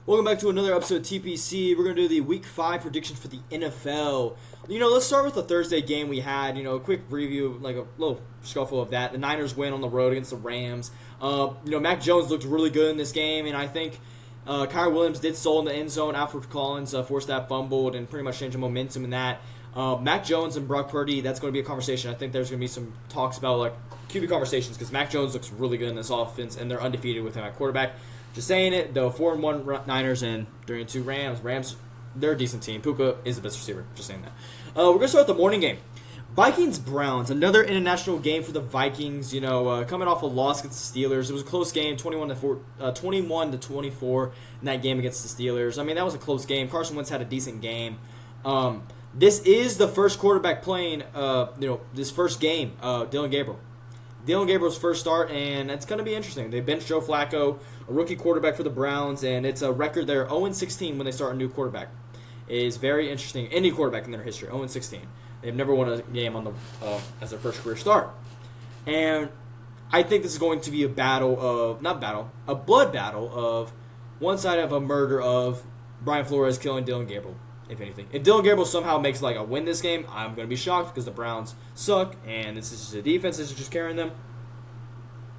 Welcome back to another episode of TPC. We're going to do the Week 5 predictions for the NFL. Let's start with the Thursday game we had. A quick review, like a little scuffle of that. The Niners win on the road against the Rams. Mac Jones looked really good in this game, and I think Kyrie Williams did stole in the end zone. Alfred Collins forced that fumble and pretty much changed the momentum in that. Mac Jones and Brock Purdy, that's going to be a conversation. I think there's going to be some talks about like QB conversations because Mac Jones looks really good in this offense, and they're undefeated with him at quarterback. Just saying it, though, 4-1 Niners and 3-2 Rams. Rams, they're a decent team. Puka is the best receiver. Just saying that. We're going to start with the morning game. Vikings Browns, another international game for the Vikings. Coming off a loss against the Steelers, it was a close game, 21-24 in that game against the Steelers. I mean, that was a close game. Carson Wentz had a decent game. This is the first quarterback playing, this first game, Dylan Gabriel. Dylan Gabriel's first start, and it's going to be interesting. They benched Joe Flacco, a rookie quarterback for the Browns, and it's a record there, 0-16 when they start a new quarterback. It is very interesting. Any quarterback in their history, 0-16. They've never won a game on the as their first career start. And I think this is going to be a blood battle of one side of a murder of Brian Flores killing Dylan Gabriel, if anything. If Dylan Gabriel somehow makes like a win this game, I'm going to be shocked because the Browns suck, and this is just a defense that's just carrying them.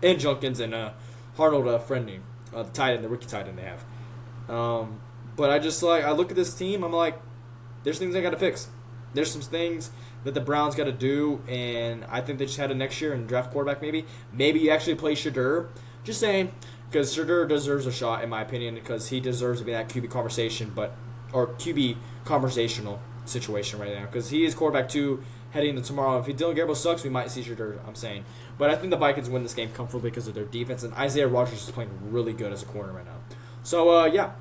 And Junkins and Arnold Friendly, the rookie tight end they have. But I look at this team, I'm like, there's things I got to fix. There's some things that the Browns got to do, and I think they just had it next year and draft quarterback maybe. Maybe you actually play Shadur. Just saying, because Shadur deserves a shot in my opinion because he deserves to be in that QB conversation, or QB conversational situation right now because he is quarterback 2 heading into tomorrow. If Dylan Gabriel sucks, we might see Shadur, I'm saying. But I think the Vikings win this game comfortably because of their defense, and Isaiah Rodgers is playing really good as a corner right now. So, yeah.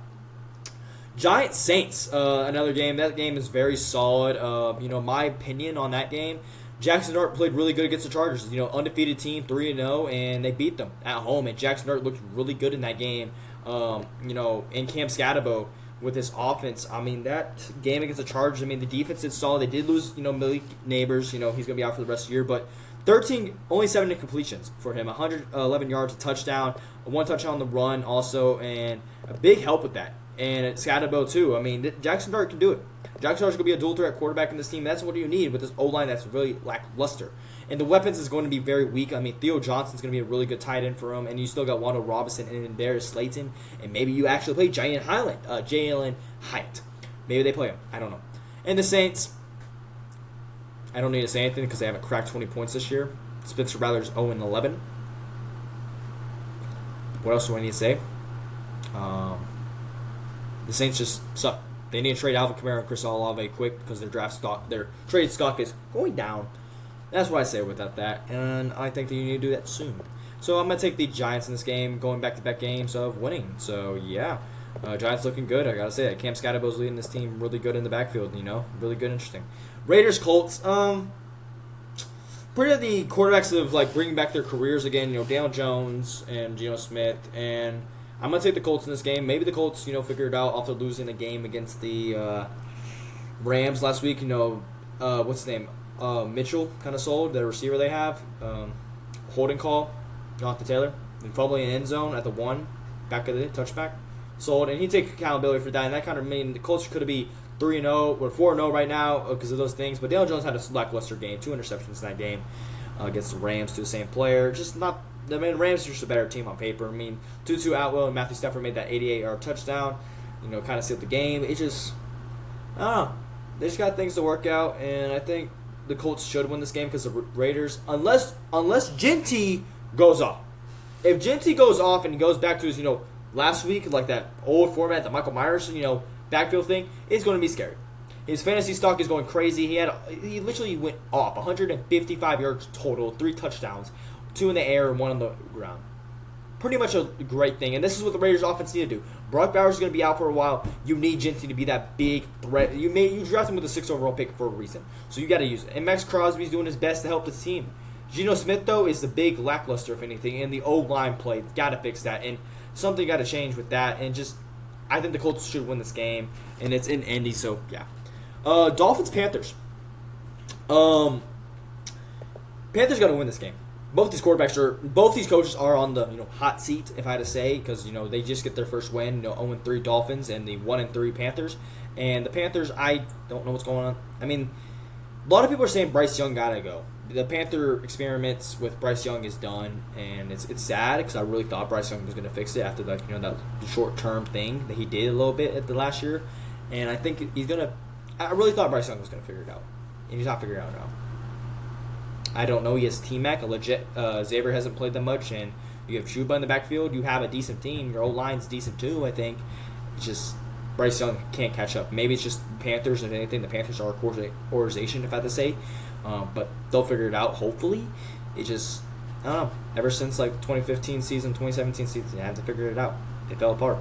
Giants Saints, another game. That game is very solid. My opinion on that game, Jackson Dart played really good against the Chargers. Undefeated team, 3-0, and they beat them at home. And Jackson Dart looked really good in that game. And Cam Scatterbo with his offense. I mean, that game against the Chargers, the defense is solid. They did lose, Malik Neighbors. He's going to be out for the rest of the year. But only 7 completions for him. 111 yards, a touchdown, 1 touchdown on the run also, and a big help with that. And it's Scatterbo too. Jackson Dart can do it. Jackson Dart's going to be a dual threat quarterback in this team. That's what you need with this O-line that's really lackluster. And the weapons is going to be very weak. Theo Johnson's going to be a really good tight end for him. And you still got Wando Robinson and Darius Slayton. And maybe you actually play Jalen Hyatt. Maybe they play him. I don't know. And the Saints, I don't need to say anything because they haven't cracked 20 points this year. Spencer Rattler's 0-11. What else do I need to say? The Saints just suck. They need to trade Alvin Kamara and Chris Olave quick because their trade stock is going down. That's what I say without that, and I think that you need to do that soon. So I'm going to take the Giants in this game, going back-to-back games of winning. So, yeah, Giants looking good, I got to say that. Cam Scatterbo's leading this team really good in the backfield, really good, interesting. Raiders, Colts, pretty of the quarterbacks of bringing back their careers again, Daniel Jones and Geno Smith, and I'm going to take the Colts in this game. Maybe the Colts, figure it out after losing the game against the Rams last week. What's his name? Mitchell kind of sold, the receiver they have. Holding call, Jonathan Taylor. And fumbling in end zone at the 1, back of the touchback. Sold, and he takes accountability for that. And that kind of mean the Colts could be 3-0 or 4-0 right now because of those things. But Daniel Jones had a lackluster game, 2 interceptions in that game against the Rams to the same player. Just not. Rams are just a better team on paper. Tutu Atwell and Matthew Stafford made that 88-yard touchdown, kind of sealed the game. It just, I don't know. They just got things to work out, and I think the Colts should win this game because the Raiders, unless Genty goes off. If Genty goes off and he goes back to his, last week, like that old format, the Michael Myers, backfield thing, it's going to be scary. His fantasy stock is going crazy. He literally went off, 155 yards total, 3 touchdowns. 2 in the air and 1 on the ground. Pretty much a great thing. And this is what the Raiders offense need to do. Brock Bowers is going to be out for a while. You need Genty to be that big threat. You draft him with a 6th overall pick for a reason. So you got to use it. And Max Crosby's doing his best to help this team. Geno Smith, though, is the big lackluster, if anything. And the O-line play, got to fix that. And something got to change with that. And I think the Colts should win this game. And it's in Indy, so yeah. Dolphins, Panthers. Panthers got to win this game. both these coaches are on the hot seat, if I had to say, because they just get their first win, 0-3 Dolphins and the 1-3 Panthers, and the Panthers, I don't know what's going on. I mean, a lot of people are saying Bryce Young gotta go. The Panther experiments with Bryce Young is done, and it's sad because I really thought Bryce Young was going to fix it after that short term thing that he did a little bit at the last year, and I think he's gonna. I really thought Bryce Young was going to figure it out, and he's not figuring it out now. I don't know. He has T-Mac, a legit. Xavier hasn't played that much, and you have Chuba in the backfield. You have a decent team. Your old line's decent too. I think it's just Bryce Young can't catch up. Maybe it's just Panthers. If anything, the Panthers are a organization, if I had to say. But they'll figure it out, hopefully. It just, I don't know. Ever since, 2015 season, 2017 season, they had to figure it out. They fell apart.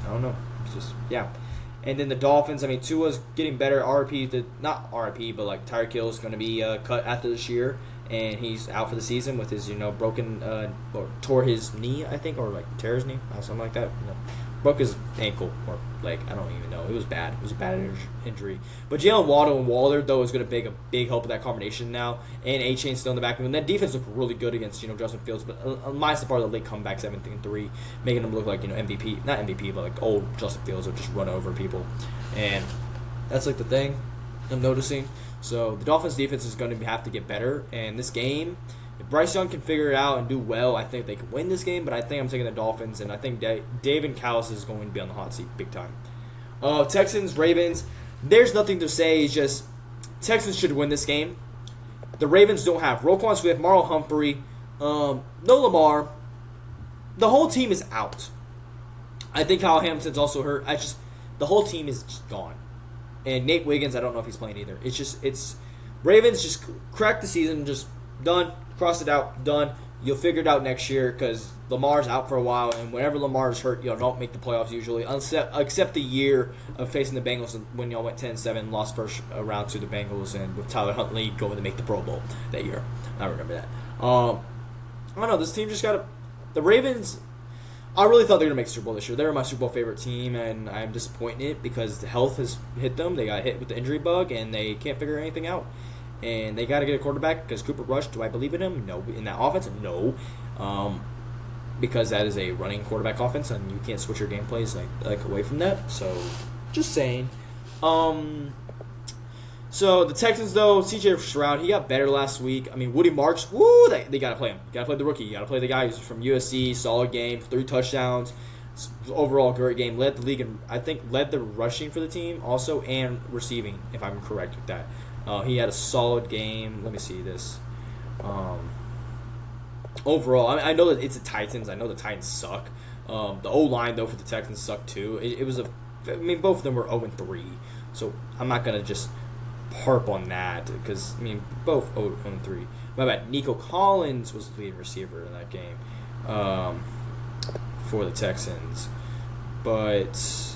I don't know. It's just, yeah. And then the Dolphins, I mean, Tua's getting better. Not RIP, but, Tyreek Hill's going to be cut after this year. And he's out for the season with his, broken, or tore his knee, I think, or, tear his knee, something like that. Broke his ankle or leg. I don't even know. It was bad. It was a bad injury. But Jalen Waddle and Waller, though, is going to make a big help with that combination now. And A-Chain's still in the back. And that defense looked really good against, Justin Fields. But minus the part of the late comeback, 17-3, making him look like, MVP. Not MVP, but old Justin Fields would just run over people. And that's, the thing I'm noticing. So the Dolphins' defense is going to have to get better. And this game, if Bryce Young can figure it out and do well, I think they can win this game, but I think I'm taking the Dolphins, and I think David Callis is going to be on the hot seat big time. Texans, Ravens, there's nothing to say. It's just Texans should win this game. The Ravens don't have Roquan Swift, Marlon Humphrey, no Lamar. The whole team is out. I think Kyle Hamilton's also hurt. The whole team is just gone. And Nate Wiggins, I don't know if he's playing either. It's Ravens just crack the season, just done. Cross it out, done. You'll figure it out next year because Lamar's out for a while, and whenever Lamar's hurt, don't make the playoffs usually, except the year of facing the Bengals when y'all went 10-7, lost first round to the Bengals, and with Tyler Huntley going to make the Pro Bowl that year. I remember that. I don't know. This team just got the Ravens. I really thought they were going to make the Super Bowl this year. They were my Super Bowl favorite team, and I'm disappointed because the health has hit them. They got hit with the injury bug, and they can't figure anything out. And they got to get a quarterback because Cooper Rush, do I believe in him? No. In that offense? No. Because that is a running quarterback offense, and you can't switch your game plays away from that. So, just saying. So, the Texans, though, C.J. Stroud, he got better last week. I mean, Woody Marks, woo, they got to play him. You got to play the rookie. You got to play the guy who's from USC, solid game, 3 touchdowns. Overall, great game. Led the league, and I think led the rushing for the team also, and receiving, if I'm correct with that. He had a solid game. Let me see this. Overall, I know that it's the Titans. I know the Titans suck. The O-line, though, for the Texans sucked, too. Both of them were 0-3. So, I'm not going to just harp on that because, both 0-3. My bad. Nico Collins was the leading receiver in that game for the Texans. But...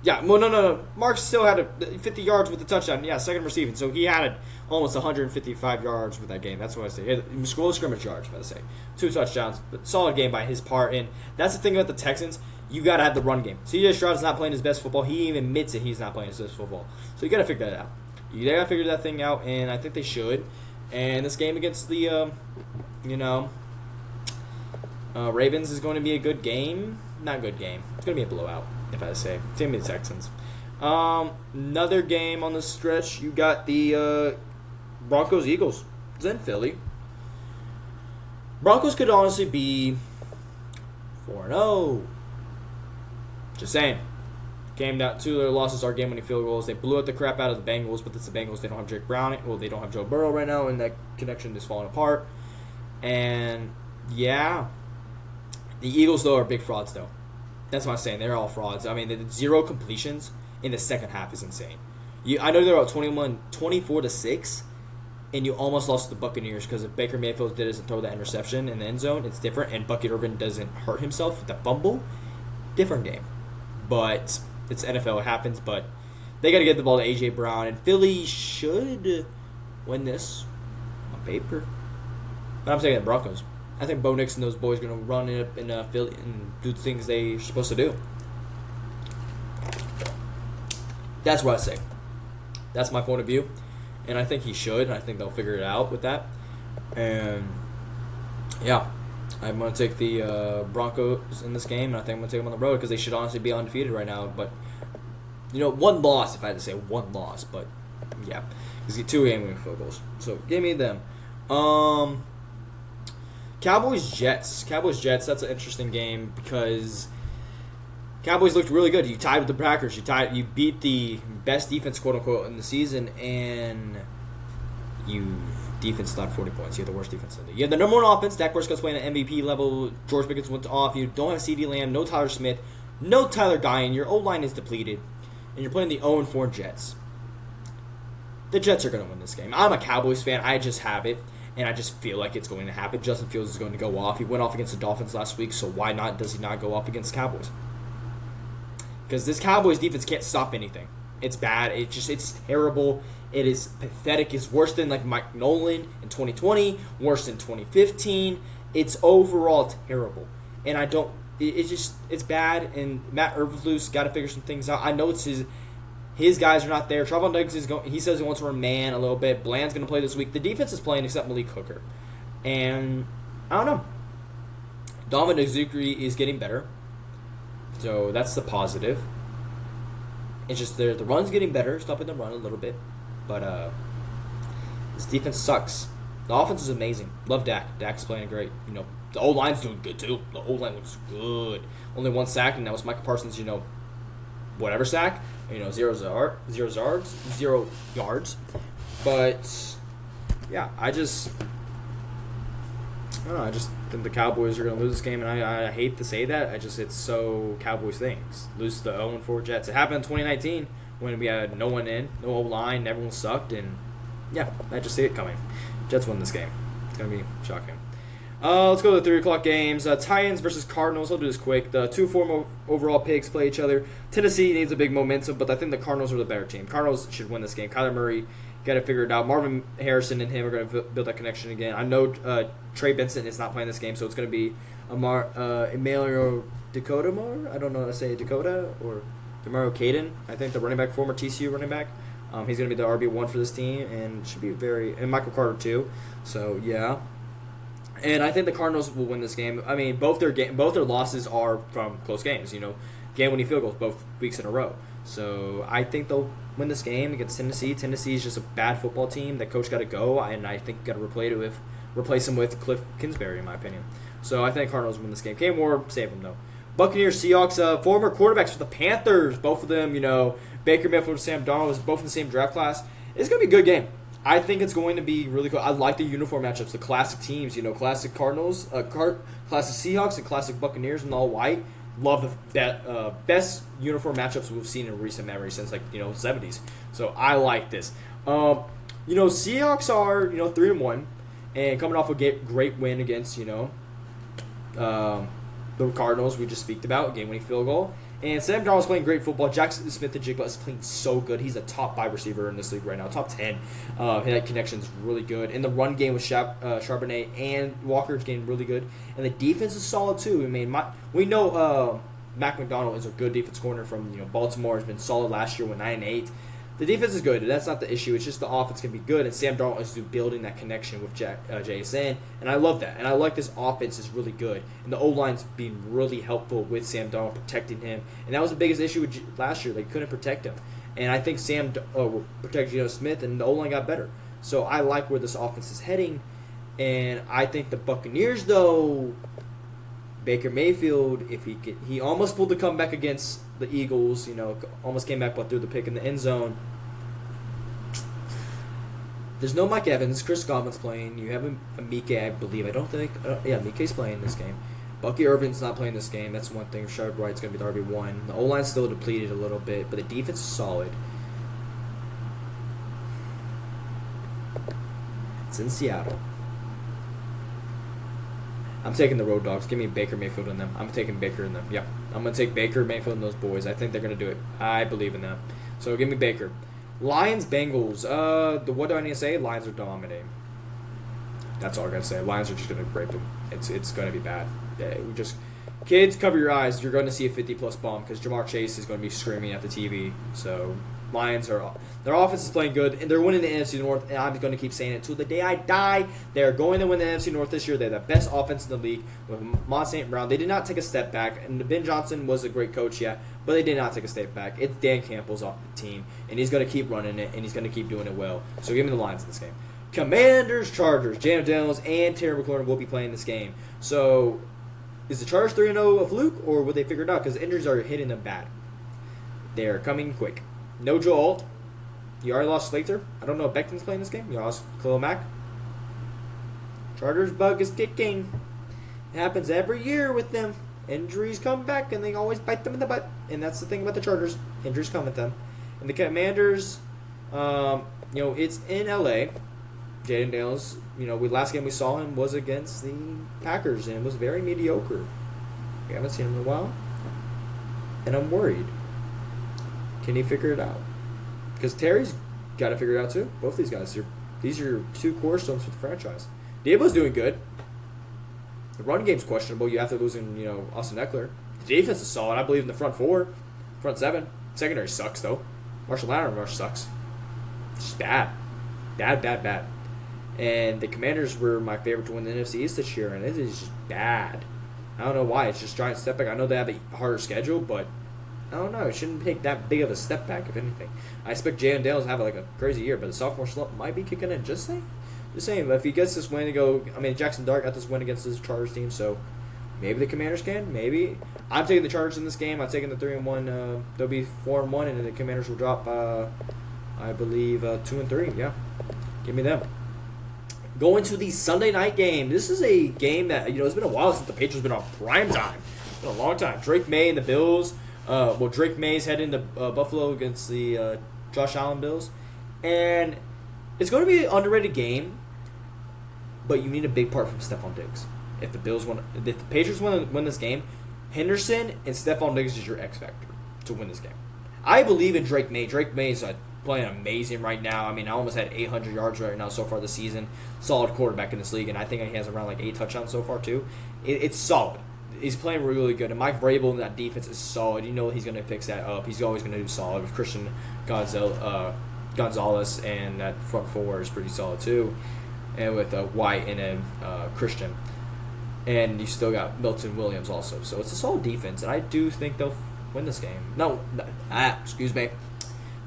no. Mark still had 50 yards with the touchdown. Yeah, second receiving. So he had almost 155 yards with that game. That's what I say. Goal scrimmage yards, if I say. 2 touchdowns. But solid game by his part. And that's the thing about the Texans. You got to have the run game. C.J. Stroud is not playing his best football. He even admits it. He's not playing his best football. So you got to figure that out. You got to figure that thing out, and I think they should. And this game against the, Ravens is going to be a good game. Not a good game. It's going to be a blowout, if I say. It's going to be the Texans. Another game on the stretch, you got the Broncos-Eagles. It's in Philly. Broncos could honestly be 4-0. Just saying. Came down to their losses are game-winning field goals. They blew out the crap out of the Bengals, but it's the Bengals. They don't have Jake Brown. Well, they don't have Joe Burrow right now, and that connection is falling apart. And, yeah. The Eagles, though, are big frauds, though. That's what I'm saying. They're all frauds. I mean, the 0 completions in the second half is insane. I know they're about 24-6, and you almost lost to the Buccaneers because if Baker Mayfield doesn't throw that interception in the end zone, it's different, and Bucky Irvin doesn't hurt himself with the fumble, different game. But it's NFL, it happens, but they got to get the ball to A.J. Brown, and Philly should win this on paper. But I'm saying the Broncos. I think Bo Nix and those boys are going to run it up in Philly and do the things they're supposed to do. That's what I say. That's my point of view. And I think he should, and I think they'll figure it out with that. And Yeah. I'm going to take the Broncos in this game, and I think I'm going to take them on the road because they should honestly be undefeated right now. But, one loss, if I had to say one loss. But, yeah. Because you get 2 game-winning field goals. So, give me them. Cowboys-Jets. Cowboys-Jets, that's an interesting game because Cowboys looked really good. You tied with the Packers. You beat the best defense, quote-unquote, in the season, and defense not 40 points. You have the worst defense in the league. You have the number 1 offense. Dak Prescott's playing at MVP level. George Pickens went off. You don't have CeeDee Lamb, no Tyler Smith, no Tyler Guyan. Your O-line is depleted, and you're playing the 0-4 Jets. The Jets are going to win this game. I'm a Cowboys fan. I just have it, and I just feel like it's going to happen. Justin Fields is going to go off. He went off against the Dolphins last week, so why not does he not go off against the Cowboys? Because this Cowboys defense can't stop anything. It's bad. It's terrible. It is pathetic. It's worse than like Mike Nolan in 2020, worse than 2015. It's overall terrible. And it's bad, and Matt Eberflus got to figure some things out. I know it's his guys are not there. Trevor Lawrence he says he wants to run man a little bit. Bland's going to play this week. The defense is playing except Malik Hooker. And I don't know. Dominic Zukri is getting better. So that's the positive. It's just the run's getting better, stopping the run a little bit. But this defense sucks. The offense is amazing. Love Dak. Dak's playing great. The O-line's doing good too. The O-line looks good. Only 1 sack, and that was Micah Parsons, whatever sack. 0 yards. But yeah, I just think the Cowboys are going to lose this game, and I hate to say that. It's so Cowboys things. Lose to the 0-4 Jets. It happened in 2019 when we had no one in, no O-line, everyone sucked, and yeah, I just see it coming. Jets win this game. It's going to be shocking. Let's go to the 3 o'clock games. Titans versus Cardinals. I'll do this quick. The 2 former overall picks play each other. Tennessee needs a big momentum, but I think the Cardinals are the better team. Cardinals should win this game. Kyler Murray got to figure it out. Marvin Harrison and him are going to build that connection again. I know Trey Benson is not playing this game, so it's going to be Emilio Dakota. I don't know how to say Dakota or Demario Caden. I think the running back, former TCU running back. He's going to be the RB1 for this team, and should be and Michael Carter too. So yeah. And I think the Cardinals will win this game. I mean, both their losses are from close games. Game-winning field goals both weeks in a row. So I think they'll win this game against Tennessee. Tennessee is just a bad football team. That coach got to go, and I think got to replace him with Cliff Kingsbury, in my opinion. So I think Cardinals win this game. Cam Ward, save them though. Buccaneers, Seahawks, former quarterbacks for the Panthers. Both of them, Baker Mayfield and Sam Darnold was both in the same draft class. It's gonna be a good game. I think it's going to be really cool. I like the uniform matchups, the classic teams. Classic Cardinals, classic Seahawks, and classic Buccaneers in all white. Love the best uniform matchups we've seen in recent memory since 70s. So I like this. Seahawks are 3-1 and coming off a great win against the Cardinals we just speak about, game-winning field goal. And Sam Darnold's playing great football. Jackson Smith-Njigba is playing so good. He's a top 5 receiver in this league right now, top 10. That connection's really good. And the run game with Charbonnet and Walker's getting really good. And the defense is solid too. I mean, we know Mac McDonald is a good defense corner from Baltimore. Has been solid last year with 9-8. The defense is good. That's not the issue. It's just the offense can be good, and Sam Darnold is building that connection with JSN, and I love that. And I like this offense is really good, and the O-line's being really helpful with Sam Darnold, protecting him. And that was the biggest issue with last year. They couldn't protect him. And I think Sam protected Geno Smith, and the O-line got better. So I like where this offense is heading. And I think the Buccaneers, though, Baker Mayfield, if he almost pulled the comeback against the Eagles, almost came back but threw the pick in the end zone. There's no Mike Evans. Chris Godwin's playing. You have Mike, I believe. Mike's playing this game. Bucky Irvin's not playing this game. That's one thing. Rashard White's going to be the RB1. The O-line's still depleted a little bit, but the defense is solid. It's in Seattle. I'm taking the road dogs. Give me Baker Mayfield in them. I'm taking Baker in them. Yeah. I'm going to take Baker Mayfield and those boys. I think they're going to do it. I believe in them. So give me Baker. Lions, Bengals. What do I need to say? Lions are dominating. That's all I got to say. Lions are just going to rape them. It's going to be bad. Yeah, kids, cover your eyes. You're going to see a 50-plus bomb because Jamar Chase is going to be screaming at the TV. So Lions their offense is playing good, and they're winning the NFC North, and I'm going to keep saying it till the day I die. They are going to win the NFC North this year. They're the best offense in the league with Amon St. Brown. They did not take a step back, and Ben Johnson was a great coach, yeah, but they did not take a step back. It's Dan Campbell's team, and he's going to keep running it, and he's going to keep doing it well. So give me the Lions in this game. Commanders, Chargers, Jalen Daniels, and Terry McLaurin will be playing this game. So is the Chargers 3-0 a fluke, or will they figure it out? Because the injuries are hitting them bad. They're coming quick. No Joe Alt. You already lost Slater. I don't know if Becton's playing this game. You lost Khalil Mack. Chargers bug is kicking. It happens every year with them. Injuries come back, and they always bite them in the butt. And that's the thing about the Chargers. Injuries come with them. And the Commanders, it's in L.A. Jaden Daniels, last game we saw him was against the Packers, and was very mediocre. We haven't seen him in a while. And I'm worried. Can he figure it out? Because Terry's got to figure it out too. Both these guys. These are your two cornerstones for the franchise. Debo's doing good. The run game's questionable. You have to losing, Austin Eckler. The defense is solid. I believe in the front four. Front seven. Secondary sucks, though. Marshall Lattimore sucks. It's just bad. Bad. And the Commanders were my favorite to win the NFC East this year, and it is just bad. I don't know why. It's just giant step back. I know they have a harder schedule, but I don't know. It shouldn't take that big of a step back, if anything. I expect Jalen Daniels to have a crazy year, but the sophomore slump might be kicking in. Just saying. If he gets this win to go, Jackson Dart got this win against his Chargers team, so maybe the Commanders can. Maybe. I'm taking the Chargers in this game. I'm taking the 3-1. They'll be 4-1, and then the Commanders will drop, I believe, 2-3. Yeah. Give me them. Going to the Sunday night game. This is a game that, it's been a while since the Patriots been on primetime. It's been a long time. Drake May and the Bills. Drake May's heading to Buffalo against the Josh Allen Bills. And it's going to be an underrated game, but you need a big part from Stephon Diggs. If the Patriots want to win this game, Henderson and Stephon Diggs is your X factor to win this game. I believe in Drake May. Drake May is playing amazing right now. I almost had 800 yards right now so far this season. Solid quarterback in this league, and I think he has around 8 touchdowns so far too. It's solid. He's playing really good, and Mike Vrabel in that defense is solid. He's going to fix that up. He's always going to do solid with Christian Gonzalez, and that front four is pretty solid too, and with White and then Christian. And you still got Milton Williams also. So it's a solid defense, and I do think they'll win this game. Excuse me.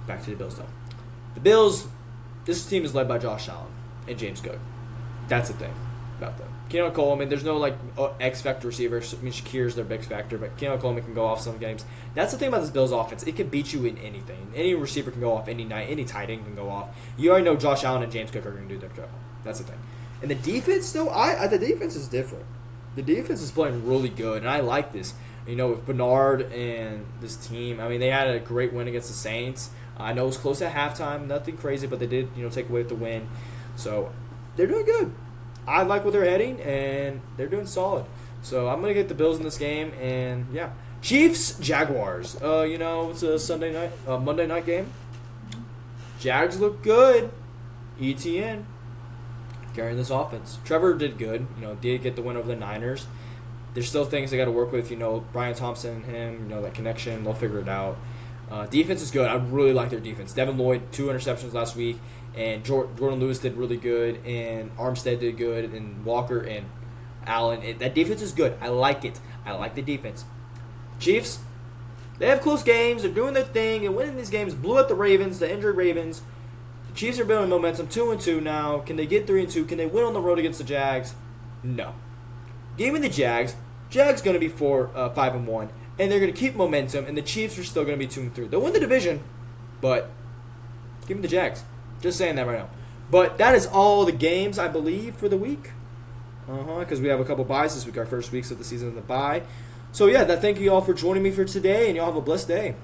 Back to the Bills, though. The Bills, this team is led by Josh Allen and James Cook. That's the thing about them. Keon Coleman, there's no X-Factor receiver. Shakir's their big factor, but Keon Coleman can go off some games. That's the thing about this Bills offense. It can beat you in anything. Any receiver can go off any night. Any tight end can go off. You already know Josh Allen and James Cook are going to do their job. That's the thing. And the defense, though, the defense is different. The defense is playing really good, and I like this. With Bernard and this team, they had a great win against the Saints. I know it was close at halftime, nothing crazy, but they did, take away the win. So they're doing good. I like where they're heading, and they're doing solid. So I'm gonna get the Bills in this game, and yeah, Chiefs Jaguars. It's a Monday night game. Jags look good. ETN carrying this offense. Trevor did good. Did get the win over the Niners. There's still things they got to work with. Brian Thompson and him. That connection. They'll figure it out. Defense is good. I really like their defense. Devin Lloyd, 2 interceptions last week, and Jordan Lewis did really good, and Armstead did good, and Walker and Allen. That defense is good. I like it. I like the defense. Chiefs, they have close games. They're doing their thing and winning these games. Blew out the Ravens, the injured Ravens. The Chiefs are building momentum, 2-2 now. Can they get 3-2? Can they win on the road against the Jags? No. Give me the Jags. Jags going to be 5-1. And they're going to keep momentum, and the Chiefs are still going to be 2-3. They'll win the division, but give me the Jags. Just saying that right now. But that is all the games, I believe, for the week. Because we have a couple buys this week, our first weeks of the season of the bye. So, yeah, thank you all for joining me for today, and y'all have a blessed day.